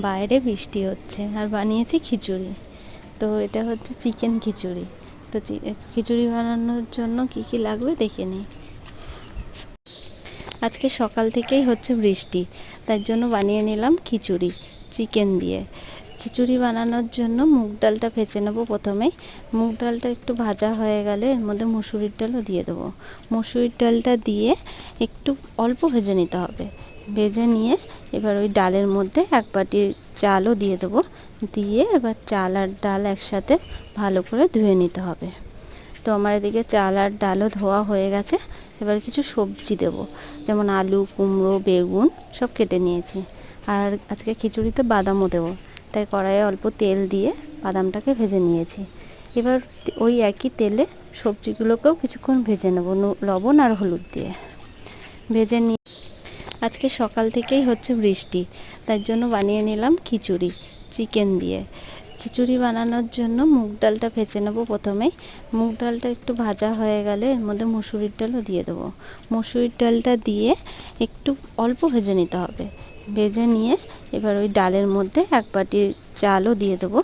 বাইরে বৃষ্টি হচ্ছে আর বানিয়েছি খিচুড়ি। তো এটা হচ্ছে চিকেন খিচুড়ি। তো খিচুড়ি বানানোর জন্য কি কি লাগবে দেখে নিই। আজকে সকাল থেকেই হচ্ছে বৃষ্টি, তার জন্য বানিয়ে নিলাম খিচুড়ি চিকেন দিয়ে। খিচুড়ি বানানোর জন্য মুগ ডালটা ভেজে নেবো প্রথমেই। মুগ ডালটা একটু ভাজা হয়ে গেলে এর মধ্যে মুসুরির ডালও দিয়ে দেবো। মুসুরির ডালটা দিয়ে একটু অল্প ভেজে নিতে হবে। ভেজে নিয়ে এবার ওই ডালের মধ্যে এক বাটি চালও দিয়ে দেবো। দিয়ে এবার চাল আর ডাল একসাথে ভালো করে ধুয়ে নিতে হবে। তো আমার এদিকে চাল আর ডালও ধোয়া হয়ে গেছে। এবার কিছু সবজি দেব, যেমন আলু, কুমড়ো, বেগুন সব কেটে নিয়েছি। আর আজকে খিচুড়িতে বাদামও দেবো, তাই কড়াইয়ে অল্প তেল দিয়ে বাদামটাকে ভেজে নিয়েছি। এবার ওই একই তেলে সবজিগুলোকেও কিছুক্ষণ ভেজে নেব লবণ আর হলুদ দিয়ে ভেজে নিয়ে। আজকে সকাল থেকেই হচ্ছে বৃষ্টি, তার জন্য বানিয়ে নিলাম খিচুড়ি চিকেন দিয়ে। খিচুড়ি বানানোর জন্য মুগ ডালটা ভেজে নেবো প্রথমেই। মুগ ডালটা একটু ভাজা হয়ে গেলে এর মধ্যে মুসুরির ডালও দিয়ে দেবো। মুসুরির ডালটা দিয়ে একটু অল্প ভেজে নিতে হবে। ভেজে নিয়ে এবার ওই ডালের মধ্যে এক বাটি চালও দিয়ে দেবো।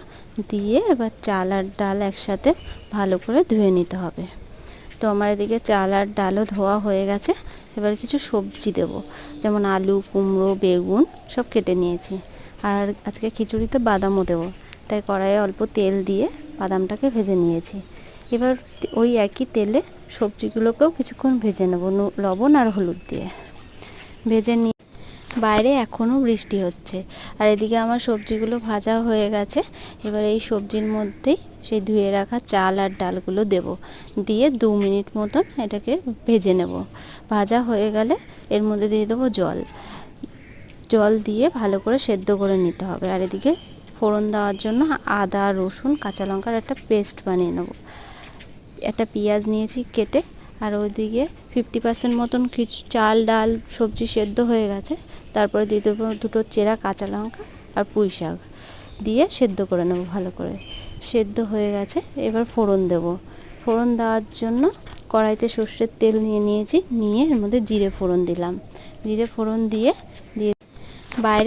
দিয়ে এবার চাল আর ডাল একসাথে ভালো করে ধুয়ে নিতে হবে। তো আমার এদিকে চাল আর ডালও ধোয়া হয়ে গেছে। এবার কিছু সবজি দেব, যেমন আলু, কুমড়ো, বেগুন সব কেটে নিয়েছি। আর আজকে খিচুড়িতে বাদামও দেবো, তাই কড়াইয়ে অল্প তেল দিয়ে বাদামটাকে ভেজে নিয়েছি। এবার ওই একই তেলে সবজিগুলোকেও কিছুক্ষণ ভেজে নেব লবণ আর হলুদ দিয়ে ভেজে নিয়ে। বাইরে এখনও বৃষ্টি হচ্ছে আর এদিকে আমার সবজিগুলো ভাজা হয়ে গেছে। এবার এই সবজির মধ্যেই সেই ধুয়ে রাখা চাল আর ডালগুলো দেব। দিয়ে 2 মিনিট মতন এটাকে ভেজে নেব। ভাজা হয়ে গেলে এর মধ্যে দিয়ে দেবো জল দিয়ে ভালো করে সেদ্ধ করে নিতে হবে। আর এদিকে ফোড়ন দেওয়ার জন্য আদা, রসুন, কাঁচা লঙ্কার একটা পেস্ট বানিয়ে নেব। একটা পেঁয়াজ নিয়েছি কেটে। আর ওইদিকে 50% মতন চাল ডাল সবজি সেদ্ধ হয়ে গেছে। তারপরে দিয়ে দেবো 2টো চেরা কাঁচা লঙ্কা আর পুঁই শাক দিয়ে সেদ্ধ করে নেব ভালো করে। সেদ্ধ হয়ে গেছে, এবার ফোড়ন দেব। ফোড়ন দেওয়ার জন্য কড়াইতে সর্ষের তেল নিয়ে নিয়েছি। নিয়ে এর মধ্যে জিরে ফোড়ন দিলাম। জিরে ফোড়ন দিয়ে বাইরে